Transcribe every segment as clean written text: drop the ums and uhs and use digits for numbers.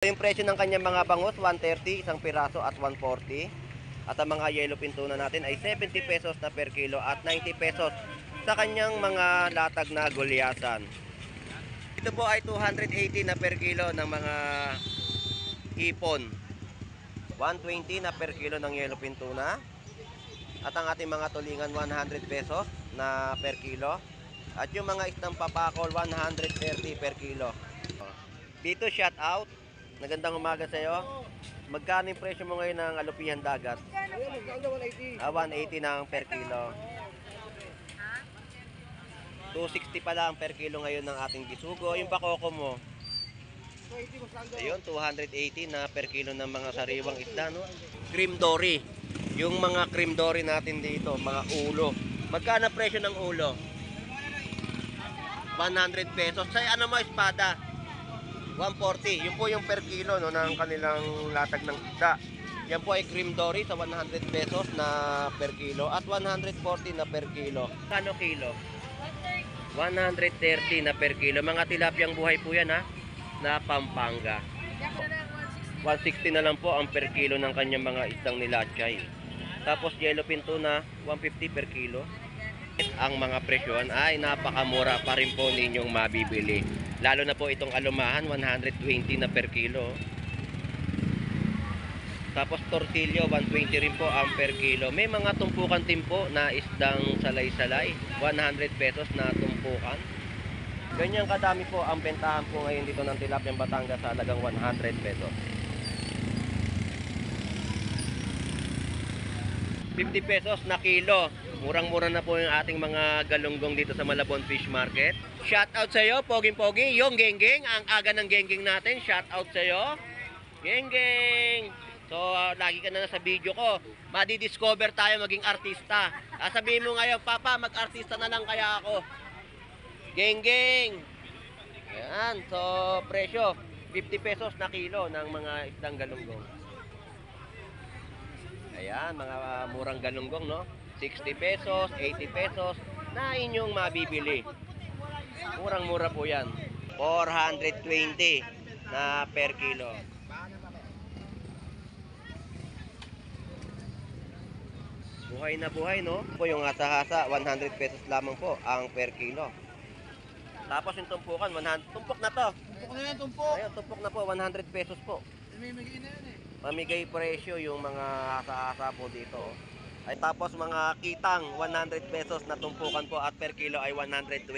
Yung presyo ng kanyang mga bangus, 130 isang piraso at 140. At ang mga yellow pin tuna natin ay 70 pesos na per kilo at 90 pesos sa kanyang mga latag na gulyasan. Ito po ay 280 na per kilo ng mga hipon. 120 na per kilo ng yellow pin tuna. At ang ating mga tulingan 100 pesos na per kilo. At yung mga isdang papakol 130 per kilo. Dito shout out. Magandang umaga sa iyo. Magkano yung presyo mo ngayon ng alupihan dagat? 180 ng per kilo. 260 pa lang per kilo ngayon ng ating bisugo. Yung bakoko mo? Ayun, 280 na per kilo ng mga sariwang isda, no? Cream dory. Yung mga cream dory natin dito, mga ulo. Magkano presyo ng ulo? 100 pesos. Sa ano mo, espada? 140. Yun po yung per kilo, no, ng kanilang latag ng isda. Yan po ay cream dory sa 100 pesos na per kilo at 140 na per kilo. Kano kilo? 130 na per kilo. Mga tilapyang buhay po yan, ha, na Pampanga. 160 na lang po ang per kilo ng kanyang mga isdang nilachay. Tapos yellow pin tuna 150 per kilo. Ang mga presyon ay napakamura pa rin po ninyong mabibili. Lalo na po itong alumahan, 120 na per kilo. Tapos tortillo, 120 rin po ang per kilo. May mga tumpukan din po na isdang salay-salay, 100 pesos na tumpukan. Ganyan kadami po ang bentahan po ngayon dito ng tilapyang Batangas sa halagang 100 pesos. 50 pesos na kilo. Murang-mura na po yung ating mga galunggong dito sa Malabon Fish Market. Shout out sa iyo, poging-pogi, yung Genggeng, ang aga ng Genggeng natin. Shout out sa iyo, Genggeng. So, lagi ka na sa video ko. Madi-discover tayo maging artista. Sabihin mo ngayon, Papa, mag-artista na lang kaya ako. Genggeng. Ayan, so presyo 50 pesos na kilo ng mga isdang galunggong. Ayan, mga murang galunggong, no? 60 pesos, 80 pesos na inyong mabibili. Murang-mura po yan. 420 na per kilo. Buhay na buhay, no? Po yung hasa-hasa, 100 pesos lamang po ang per kilo. Tapos yung tumpukan, 100. Tumpok na to. Tumpok na yan, tumpok. Ayun, tumpok na po, 100 pesos po. Mamimigay na yan eh. Mamigay presyo yung mga hasa-hasa po dito. Ay tapos mga kitang 100 pesos na tumpukan po at per kilo ay 120.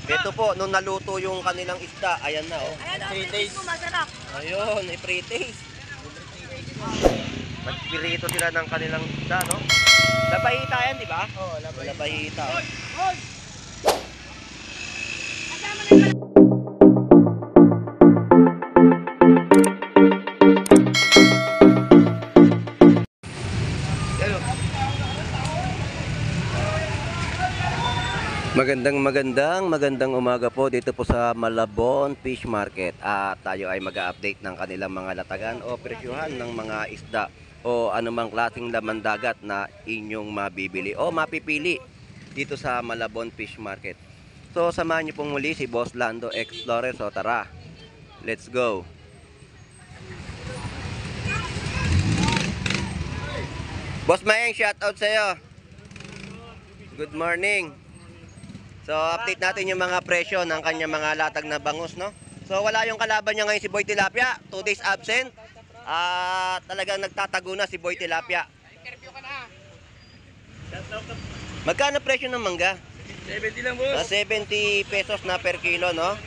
Ito po, nung naluto yung kanilang isda, ayan na, oh. Pre-taste mo, masarap. Ayun, i-pre-taste. Nagpirito sila ng kanilang isda, no? Labahita yan, di ba? Oo, Labahita. Oh. Kasama na yung Magandang umaga po dito po sa Malabon Fish Market. At tayo ay mag-update ng kanilang mga latagan o presyuhan ng mga isda o anumang klaseng laman dagat na inyong mabibili o mapipili dito sa Malabon Fish Market. So samahan niyo pong muli si Boss Lando Explorer. So tara, let's go. Boss Maeng, shout out sa iyo. Good morning. So, update natin yung mga presyo ng kanya mga latag na bangus, no? So, wala yung kalaban niya ngayon si Boy Tilapia. 2 days absent. Talagang nagtatago na si Boy Tilapia. Magkano presyo ng mangga? 70 lang, boss. 70 pesos na per kilo, no?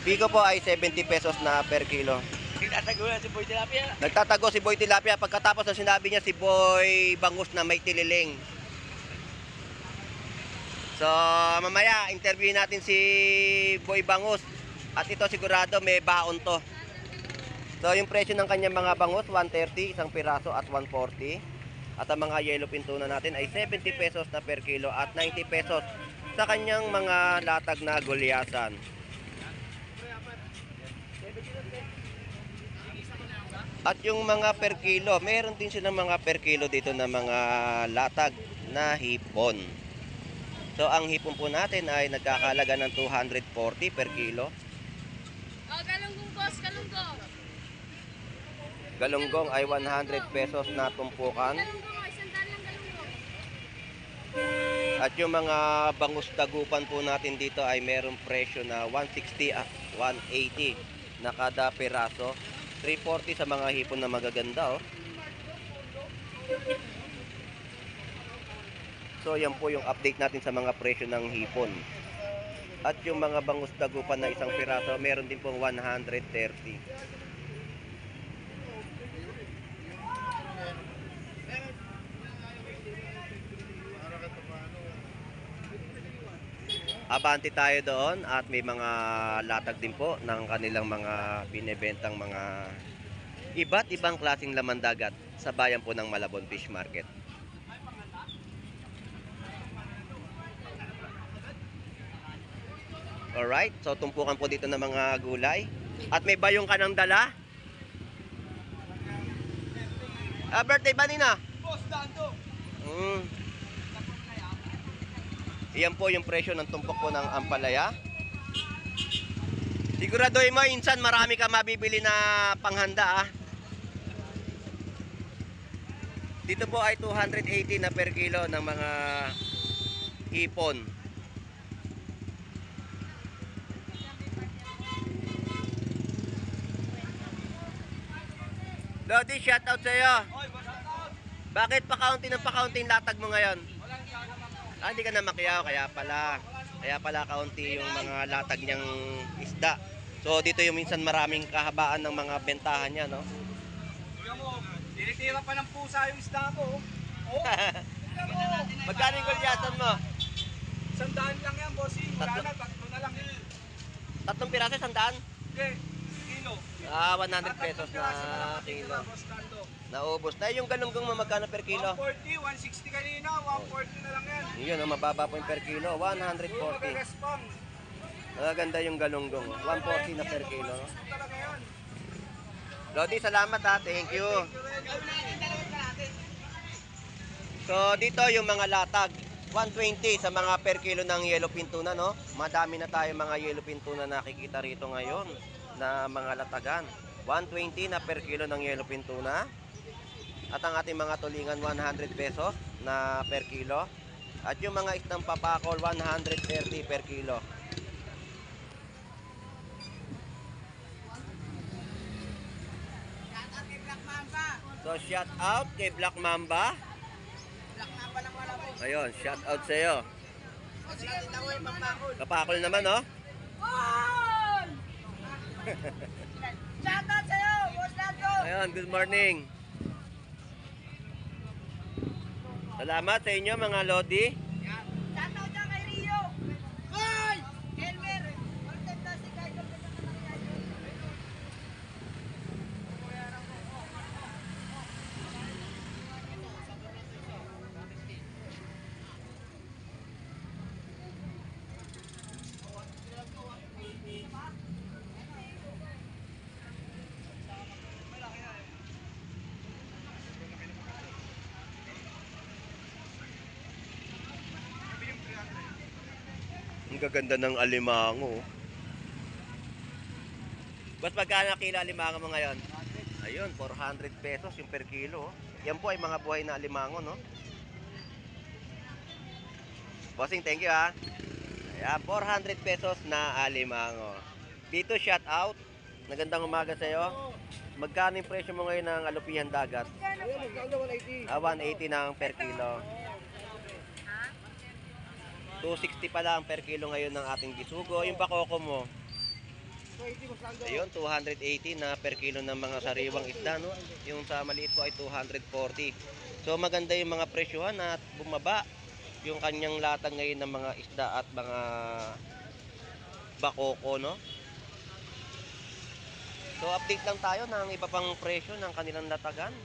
Pico po ay 70 pesos na per kilo. Nagtatago na si Boy Tilapia. Nagtatago si Boy Tilapia pagkatapos na sinabi niya si Boy Bangus na may tililing. So, mamaya, interview natin si Boy Bangus. At ito sigurado may baon to. So, yung presyo ng kanyang mga bangus, 130 isang piraso at 140. At ang mga yellow pin tuna natin ay 70 pesos na per kilo at 90 pesos sa kanyang mga latag na gulyasan. At yung mga per kilo, meron din silang mga per kilo dito na mga latag na hipon. So ang hipon po natin ay nagkakalaga ng 240 per kilo. Oh, galunggong boss, galunggong. Galunggong ay 100 pesos na tumpukan. Galunggong, isang daan lang galunggong. At yung mga bangus dagupan po natin dito ay merong presyo na 160 at 180 na kada piraso. 340 sa mga hipon na magaganda, oh. So yan po yung update natin sa mga presyo ng hipon. At yung mga bangus dagupan na isang piraso, meron din pong 130. Abante tayo doon at may mga latag din po ng kanilang mga binebentang mga iba't ibang klaseng laman dagat sa bayan po ng Malabon Fish Market. Alright, so tumpukan po dito ng mga gulay. At may bayong ka ng dala? Birthday ba nina? Boss, dando. Iyan po yung presyo ng tumpok po ng ampalaya. Siguraduhin mo, insan marami ka mabibili na panghanda, ah. Dito po ay 280 na per kilo ng mga hipon. Lodi, shoutout sa'yo. Oy, boss, out. Bakit pa-counting ng pa-counting latag mo ngayon? Walang siya naman ko. Hindi ka na makiyaw, kaya pala kaunti yung mga latag niyang isda. So dito yung minsan maraming kahabaan ng mga bentahan niya, no? Kuya mo, tinitira pa ng pusa yung isda ko. Oh, Magkano yung gulyasan mo? 100 lang yan, bossing. Wala na, tatlo na lang. Tatlong piraso, 100? Okay, kilo. 100 pesos na kilo. Boss, dando. Naubos na. Yung galunggong mo magkano per kilo? 140, 160 kanina, 140 na lang yan. Yun, mababa po yung per kilo. Oo, 140. mag-respond. Maganda yung galunggong. 140 na per kilo. No? Talaga yan. Lodi, salamat ha. Thank you. So dito yung mga latag. 120 sa mga per kilo ng yellowfin tuna, no? Madami na tayo mga yellowfin tuna nakikita rito ngayon na mga latagan. 120 na per kilo ng yellowfin tuna. At ang ating mga tulingan 100 pesos na per kilo. At yung mga isdang papakol 130 per kilo. So shout out kay Black Mamba. Ayun, shout out sa iyo. Kapakol naman, no? Shoutout sa'yo, boss Lando. Ayun, good morning. Salamat sa inyo mga Lodi. Shoutout dyan kay Rio. Hoy! Elmer! Content na si Kyle. Ang gaganda ng alimango. Mas magkano kilo alimango mo ngayon? Ayun, 400 pesos yung per kilo. Yan po ay mga buhay na alimango, no? Bossing, thank you ha. Ayan, 400 pesos na alimango. Dito, shout out. Nagandang umaga sa'yo. Magkano yung presyo mo ngayon ng alupihan dagat? 180 ng per kilo. 260 pa lang per kilo ngayon ng ating bisugo. Yung bakoko mo, ayun, 280 na per kilo ng mga sariwang isda, no? Yung sa maliit ko ay 240. So maganda yung mga presyohan at bumaba yung kanyang latag ngayon ng mga isda at mga bakoko, no? So update lang tayo ng iba pang presyo ng kanilang latagan.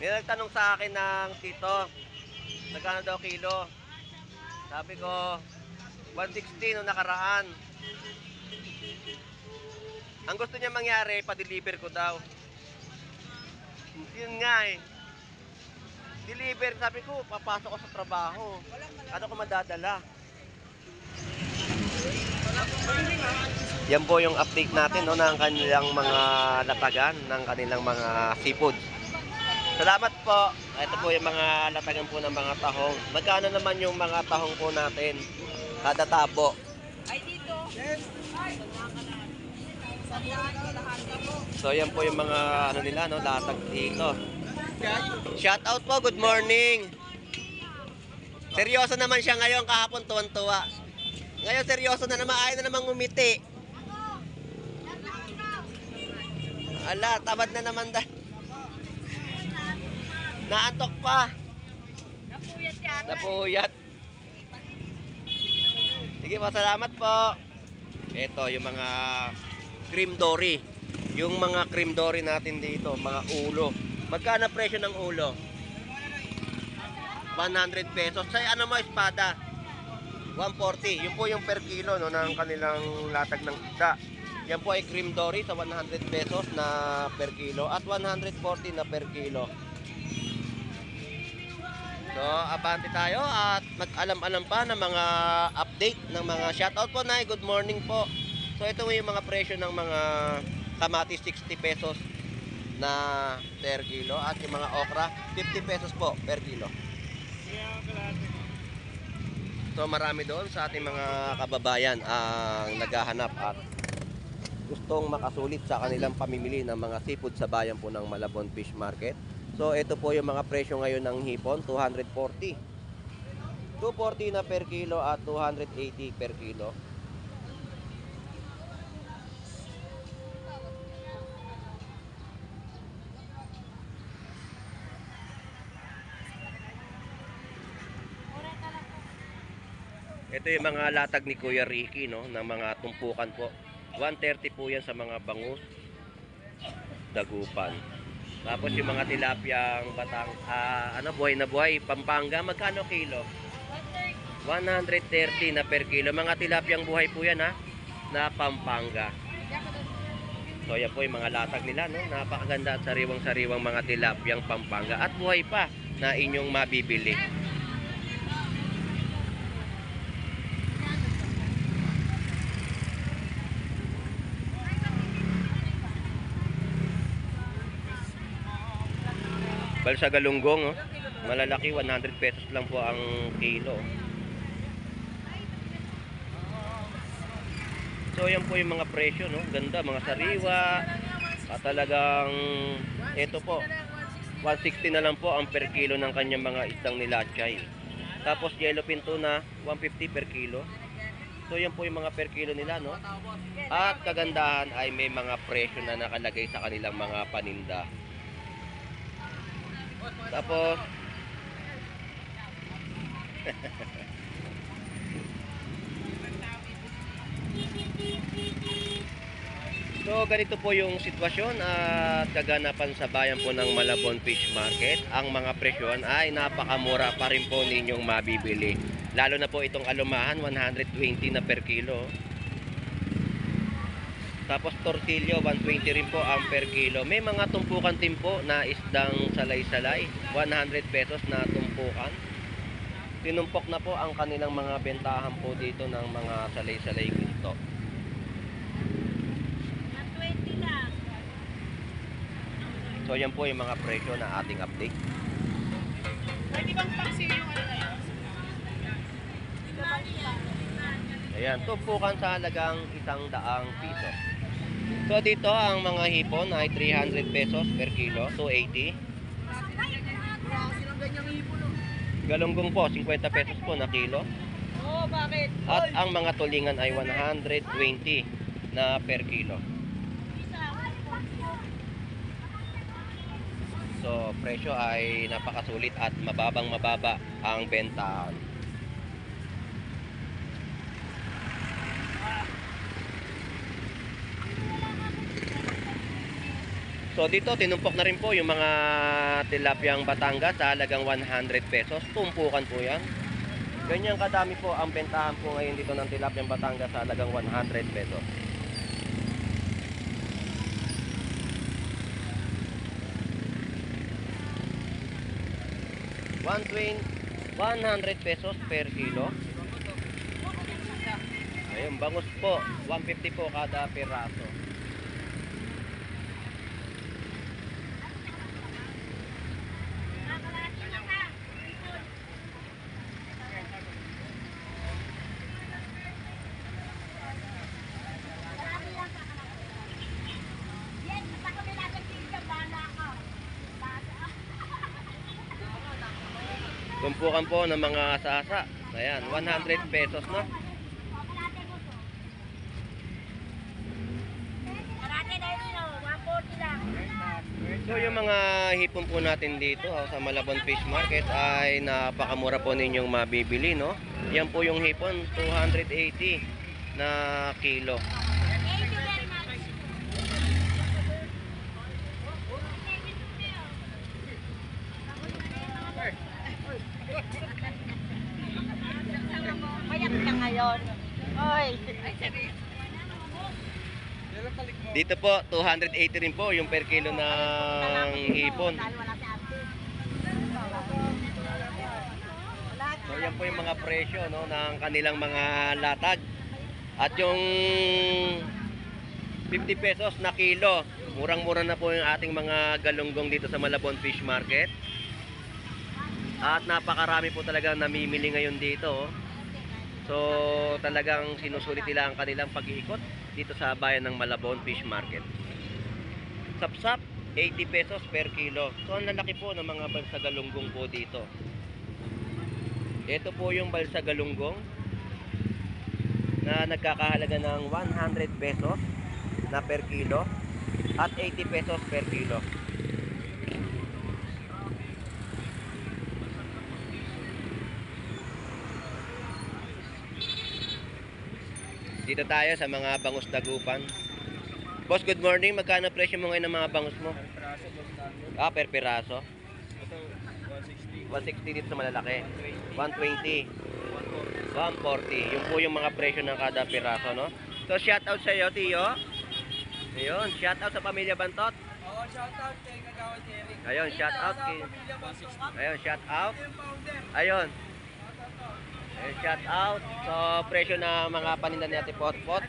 May nagtanong sa akin ng tito, magkano daw kilo? Sabi ko 160 no nakaraan. Ang gusto niya mangyari, pa-deliver ko daw. Yun nga eh. Deliver, sabi ko, papasok ko sa trabaho. Ano ko madadala? Yan po yung update natin, no, ng kanilang mga latagan, ng kanilang mga seafood. Salamat po. Ito po yung mga latagan po ng mga tahong. Magkano naman yung mga tahong po natin? Kada tabo. Ay, dito. Ay, So yan po yung mga ano nila, no, latag dito. Shout out po, good morning. Seryoso naman siya ngayon, kahapon tuwan-tuwa. Ngayon seryoso na naman, ayaw na naman ngumiti. Ala, tamad na naman Naantok pa. napuyat yata. Napuyat. Sige po, salamat po. Ito yung mga cream dory. Yung mga cream dory natin dito, mga ulo. Magkano presyo ng ulo? 100 pesos. Sa ano mo, espada? 140. Yun po yung per kilo, no, ng kanilang latag ng isda. Yan po ay cream dory sa 100 pesos na per kilo at 140 na per kilo. So, abante tayo at mag-alam-alam pa ng mga update ng mga shoutout po, Nay. Good morning po. So, ito yung mga presyo ng mga kamatis, 60 pesos na per kilo at yung mga okra, 50 pesos po per kilo. So, marami doon sa ating mga kababayan ang naghahanap at gustong makasulit sa kanilang pamimili ng mga seafood sa bayan po ng Malabon Fish Market. So, ito po yung mga presyo ngayon ng hipon, 240. 240 na per kilo at 280 per kilo. Ito yung mga latag ni Kuya Ricky, no, ng mga tumpukan po. 130 po yan sa mga bangus, dagupan. Tapos yung mga tilapyang batang, buhay na buhay, Pampanga, magkano kilo? 130 na per kilo. Mga tilapyang buhay po yan, ha, na Pampanga. So yan po yung mga latag nila, no, napakaganda at sariwang-sariwang mga tilapyang Pampanga. At buhay pa na inyong mabibili. Balsa galunggong, oh. Malalaki, 100 pesos lang po ang kilo. So yan po yung mga presyo, no. Ganda, mga sariwa. At talagang ito po, 160 na lang po ang per kilo ng kanyang mga isdang nilachay. Tapos yellowfin tuna, 150 per kilo. So yan po yung mga per kilo nila, no. At kagandahan ay may mga presyo na nakalagay sa kanilang mga paninda. Tapos so ganito po yung sitwasyon at kaganapan sa bayan po ng Malabon Fish Market. Ang mga presyon ay napakamura pa rin po ninyong mabibili. Lalo na po itong alumahan, 120 na per kilo. Tapos tortillo, 120 rin po ang per kilo. May mga tumpukan din po na isdang salay-salay, 100 pesos na tumpukan. Tinumpok na po ang kanilang mga bentahan po dito ng mga salay-salay gusto. 120 lang. So yan po yung mga presyo na ating update. Pwede bang paksiw yung ano na yun? Ayan, tumpukan sa halagang 100 piso. So dito ang mga hipon ay 300 pesos per kilo, 280. Galunggong po, 50 pesos po na kilo. Oo, bakit? At ang mga tulingan ay 120 na per kilo. So presyo ay napakasulit at mababang mababa ang bentahan. So dito tinumpok na rin po yung mga tilapyang Batangas sa halagang 100 pesos. Tumpukan po yan. Ganyan kadami po ang bentahan po ngayon dito ng tilapyang Batangas sa halagang 100 pesos. 100 pesos per kilo. Ayun, bangus po, 150 po kada piraso. Tumpukan po ng mga sasa. Ayan, 100 pesos no. So yung mga hipon po natin dito sa Malabon Fish Market ay napakamura po ninyong mabibili no. Yan po yung hipon, 280 na kilo. Mayak ka ngayon. Oy. Dito po, 280 rin po yung per kilo ng hipon. So yan po yung mga presyo no, ng kanilang mga latag. At yung 50 pesos na kilo, murang-mura na po yung ating mga galunggong dito sa Malabon Fish Market. At napakarami po talaga namimili ngayon dito. So talagang sinusulit nila ang kanilang pag-iikot dito sa bayan ng Malabon Fish Market. Sapsap, 80 pesos per kilo. So ang lalaki po ng mga balsa galunggong po dito. Ito po yung balsa galunggong na nagkakahalaga ng 100 pesos na per kilo at 80 pesos per kilo. Dito tayo sa mga bangus dagupan. Boss, good morning. Magkano presyo mo ngayon ng mga bangus mo? Per piraso. Ito, 160. 160 dito sa malalaki. 120. 140. Yun po yung mga presyo ng kada piraso, no? So, shout out sa iyo, Tiyo. Ayun, shout out sa Pamilya Bantot. Oo, shoutout kay Kagawa Jerry. Ayun, shout out kay... Pamilya Bantot. Ayun, shout out. Yung founder. Ayun. Shout out. So, presyo na mga paninda ni Ate Potpot.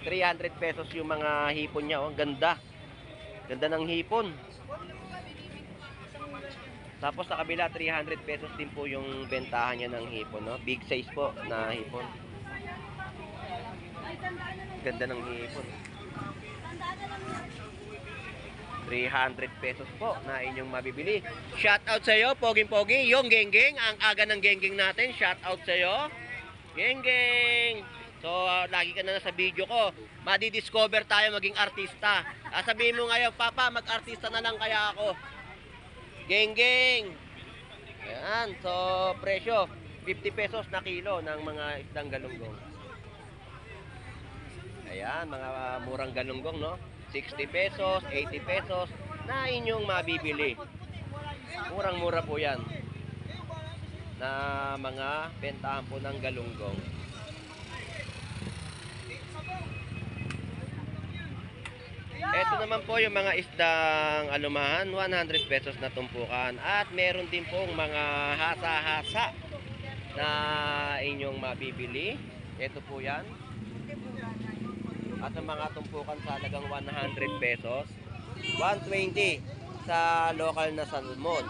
300 pesos yung mga hipon niya. Oh. Ganda. Ganda ng hipon. Tapos sa kabila, 300 pesos din po yung bentahan niya ng hipon. No? Big size po na hipon. Ganda ng hipon. 300 pesos po na inyong mabibili. Shout out sa iyo, Poging-Pogi. Yung Genggeng, ang aga ng Genggeng natin. Shout out sa iyo. Genggeng. So, lagi ka na sa video ko. Madi-discover tayo maging artista. Sabihin mo ngayon, Papa, mag-artista na lang kaya ako. Genggeng. Ayan. So, presyo, 50 pesos na kilo ng mga isdang galunggong. Ayan, mga murang galunggong, no? 60 pesos, 80 pesos na inyong mabibili. Murang-mura po yan na mga bentahan po ng galunggong. Ito naman po yung mga isdang alumahan, 100 pesos na tumpukan. At meron din pong mga hasa-hasa na inyong mabibili. Ito po yan. At ang mga tumpukan sa halagang 100 pesos, 120 sa local na salmon.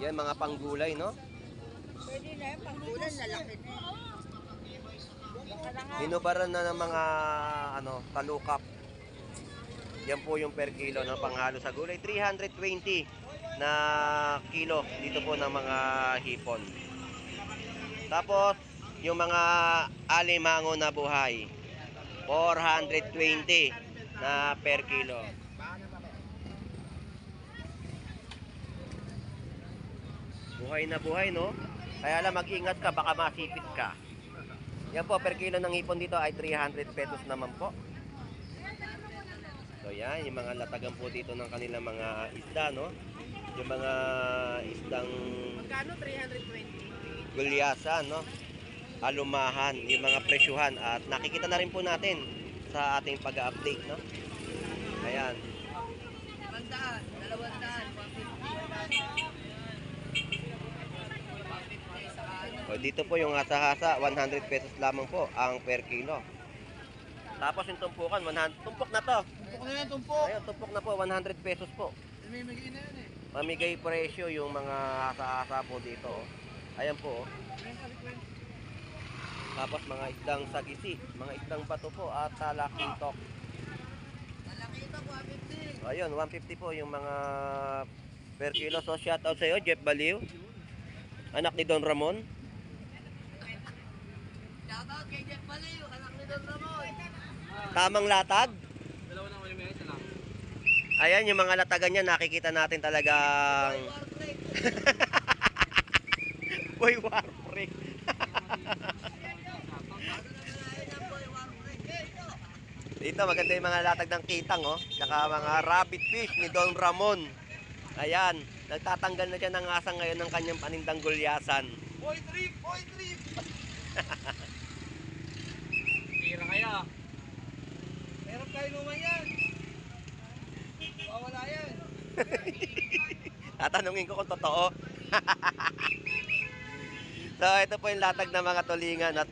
Yan mga panggulay, no? Pwede na yung panggulan, lalaki na. Hinubaran na ng mga talukap. Yan po yung per kilo ng panghalo sa gulay. 320 na kilo dito po ng mga hipon. Tapos yung mga alimango na buhay, 420 na per kilo. Buhay na buhay, no? Kaya lang mag-ingat ka, baka masipit ka. Yan po, per kilo ng hipon dito ay 300 pesos naman po. So yan, yung mga latagan po dito ng kanilang mga isda, no? Yung mga isdang Magkano 320? gulyasan, no? Alumahan, yung mga presyuhan. At nakikita na rin po natin sa ating pag-update, no? Ayan. 200, 150 sa ano. O, dito po yung hasa-hasa, 100 pesos lamang po ang per kilo. Tapos yung tumpukan, 100. Tumpok na to. Tumpok na yan, tumpok. Ayun, tumpok na po, 100 pesos po. Namimigay na yan eh. Mamigay presyo yung mga hasa-hasa po dito. Oh. Ayan po. Oh. Tapos mga isdang sagisi, mga isdang bato po at talakintok. Malaki ito, 150. Ayun, 150 po yung mga per kilo. So shout out sa iyo, Jeff Baliw. Anak ni Don Ramon. Shoutout kay Jeff Baliw, anak ni Don Ramon. Tamang latag. Dalawa na malimigay, isa lang. Ayan yung mga latagan niya, nakikita natin talagang War break. boy war break. Dito maganda yung mga latag ng kitang, oh. Tsaka mga rabbit fish ni Don Ramon. Ayan, nagtatanggal na siya ng asang ngayon ng kanyang panindang gulyasan. Boy trip! Boy trip! Tira kaya. Meron kayo naman yan. Wala yan. Tatanungin ko kung totoo. So ito po yung latag ng mga tulingan at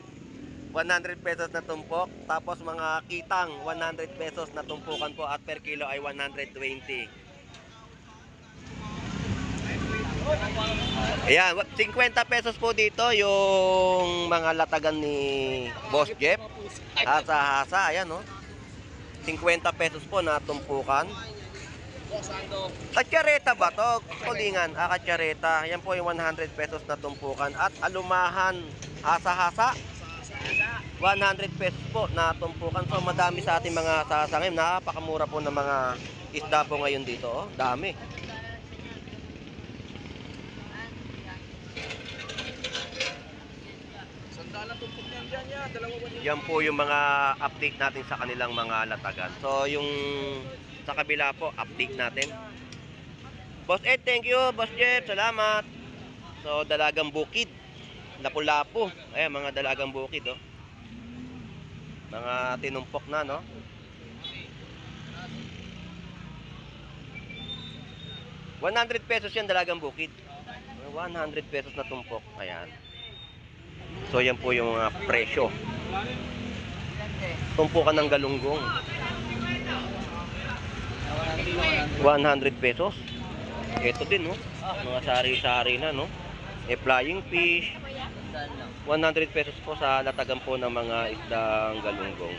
100 pesos na tumpok. Tapos mga kitang 100 pesos na tumpukan po at per kilo ay 120. Ayan, 50 pesos po dito yung mga latagan ni Boss Jeff. Hasa-hasa, ayan oh. 50 pesos po na tumpukan. Katsareta ba to? Tulingan, katsareta. Yan po yung 100 pesos na tumpukan. At alumahan, hasa-hasa. 100 pesos po na tumpukan. So madami sa ating mga sasangim. Napakamura po ng mga isda po ngayon dito. Oh. Dami. Sandalan tumpok yan dyan yan. Dalawa ba Yan po yung mga update natin sa kanilang mga latagan. So yung sa kabila po, update natin. Boss Ed, thank you. Boss Jeff, salamat. So dalagang bukid. Lapu-lapu. Ayan, mga dalagang bukid, oh. Mga tinumpok na, no? ₱100 yan, dalagang bukid. 100 pesos na tumpok. Ayan. So yan po yung mga presyo. Tumpukan ng galunggong. 100 pesos. Ito din, no? Mga sari-sari na, no? Flying fish. 100 pesos po sa latagan po ng mga isdang galunggong.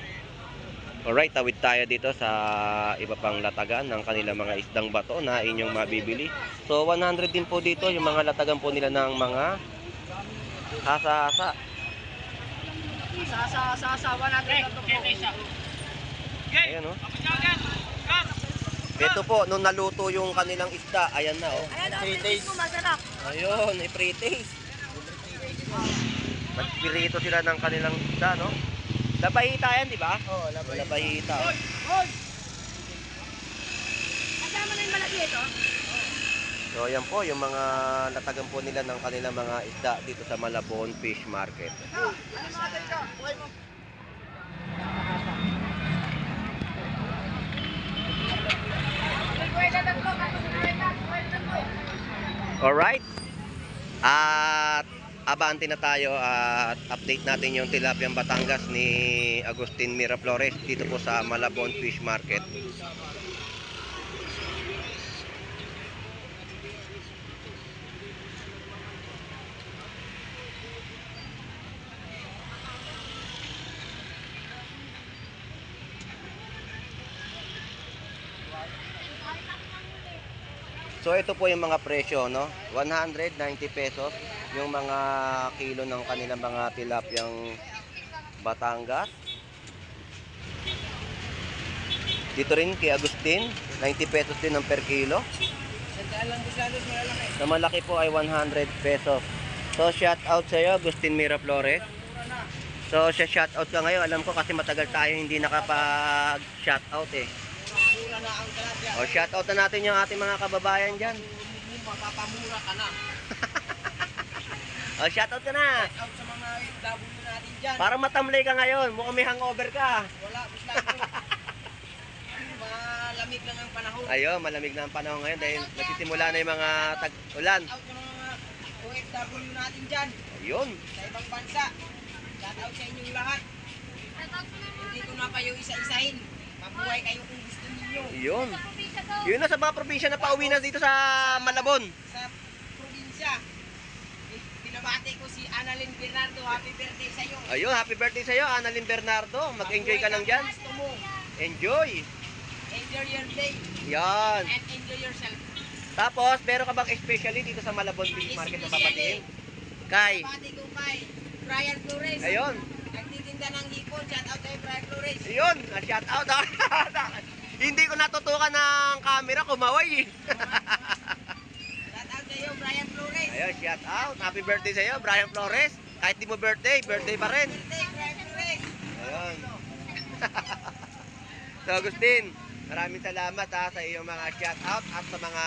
Alright, tawid tayo dito sa iba pang latagan ng kanilang mga isdang bato na inyong mabibili. So 100 din po dito yung mga latagan po nila ng mga hasa-hasa. Sa 100 na ito po. Ayan, oh. Ito po, nung naluto yung kanilang isda, ayan na, oh. Ayan, ang mo masarap. Ayun, i-pre-taste. Nagpirito sila ng kanilang isda, no? Labahita yan, di ba? Oo, Labahita. Kasama na yung malaki ito. So, ayan po, yung mga latagan po nila ng kanilang mga isda dito sa Malabon Fish Market. Alright. At abante na tayo at update natin yung Tilapiang Batangas ni Agustin Miraflores dito po sa Malabon Fish Market. So ito po yung mga presyo, no? 190 pesos yung mga kilo ng kanilang mga tilapyang Batangas. Dito rin kay Agustin, 90 pesos din ang per kilo. Sa malaki po ay 100 pesos. So shout out sa iyo, Agustin Miraflores. So shout out ka ngayon, alam ko kasi matagal tayo hindi nakapag shout out eh. O shout out na natin yung ating mga kababayan dyan. Mapapamura ka na. O shout out ka na. Shout out sa mga W natin dyan. Parang matamlay ka ngayon, mukhang may hangover ka. Wala, basta ko. Malamig malamig lang ang panahon. Ayun, malamig na ang panahon ngayon dahil nagsisimula na yung mga tag-ulan. Shout out ng mga OFW natin dyan Ayun. sa ibang bansa. Shout out sa inyong lahat. Hindi ko na kayo isa-isahin. Mabuhay kayo kung gusto ninyo. Ayun. Yun na sa mga probinsya na pauwi na dito sa Malabon. Sa probinsya, pinabati ko si Annalyn Bernardo. Happy birthday sa iyo. Ayun, happy birthday sa iyo, Annalyn Bernardo. Mag-enjoy ka lang dyan. Gusto mo. Enjoy. Enjoy your day Yan. and enjoy yourself. Tapos, meron ka bang especially dito sa Malabon Fish Market na papatiin? Kay. Pinabati ko kay Brian Flores. Ayun. Nagtitinda ng hipon. Shout out kay Brian Flores. Ayun, shout out. Hindi ko natutukan ng camera, kumaway eh. Shout out sa iyo, Brian Flores. Ayun, shout out. Happy birthday sa iyo, Brian Flores. Kahit di mo birthday, birthday pa rin. Birthday, Brian Flores. Ayun. So, Agustin, maraming salamat sa iyong mga shout out at sa mga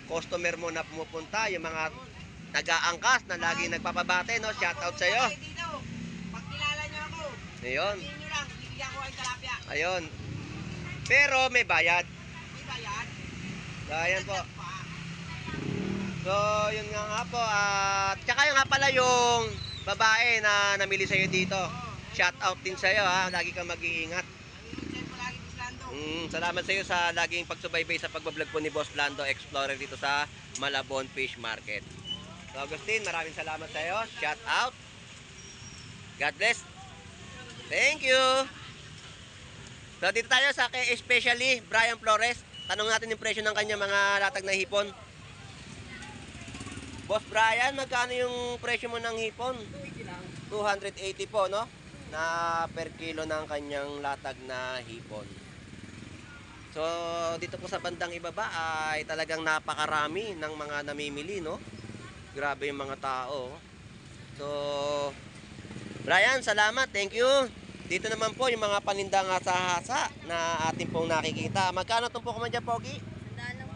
customer mo na pumupunta, yung mga nag-aangkas na lagi nagpapabate, no? Shout out sa iyo. Okay, dito. Pag kilala niyo ako, Ayun. sabihin niyo lang, bibigyan ko ang tilapia. Ayun. Pero may bayad. May bayad. So, ayan po. Pa. So, yun nga po. At tsaka yung nga pala yung babae na namili sa'yo dito. Shout out din sa'yo ha. Lagi kang mag-iingat. Nandun po lagi si Lando. Salamat sa'yo sa laging pagsubaybay sa pagbablog po ni Boss Lando Explorer dito sa Malabon Fish Market. So, Agustin, maraming salamat sa'yo. Shout out. God bless. Thank you. So, dito tayo sa kay especially Brian Flores. Tanong natin yung presyo ng kanya mga latag na hipon. Boss Brian, magkano yung presyo mo ng hipon? 280 po, no? Na per kilo ng kanyang latag na hipon. So, dito po sa bandang ibaba ay talagang napakarami ng mga namimili, no? Grabe yung mga tao. So, Brian, salamat. Thank you. Dito naman po yung mga panindang hasa-hasa na ating pong nakikita. Magkano tumpukan man dyan, Pogi? 100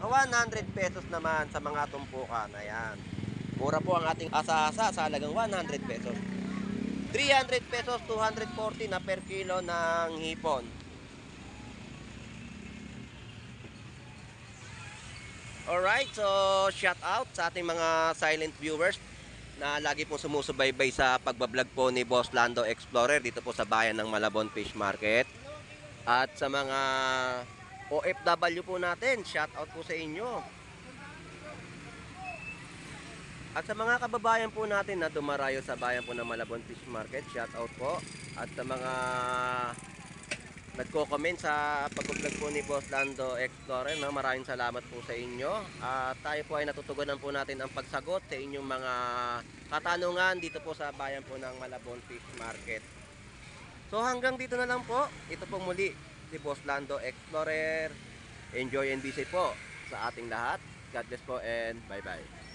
pesos naman sa mga tumpukan. Ayan. Mura po ang ating asa-asa sa halagang 100 pesos. 300 pesos, 240 na per kilo ng hipon. Alright, so shout out sa ating mga silent viewers na lagi pong sumusubaybay sa pagbablog po ni Boss Lando Explorer dito po sa bayan ng Malabon Fish Market. At sa mga OFW po natin, shout out po sa inyo. At sa mga kababayan po natin na dumarayo sa bayan po ng Malabon Fish Market, shout out po. At sa mga nagko-comment sa pag-vlog po ni Boss Lando Explorer, no? Maraming salamat po sa inyo. At tayo po ay natutugunan po natin ang pagsagot sa inyong mga katanungan dito po sa bayan po ng Malabon Fish Market. So hanggang dito na lang po. Ito po muli si Boss Lando Explorer. Enjoy and be safe po sa ating lahat. God bless po and bye bye.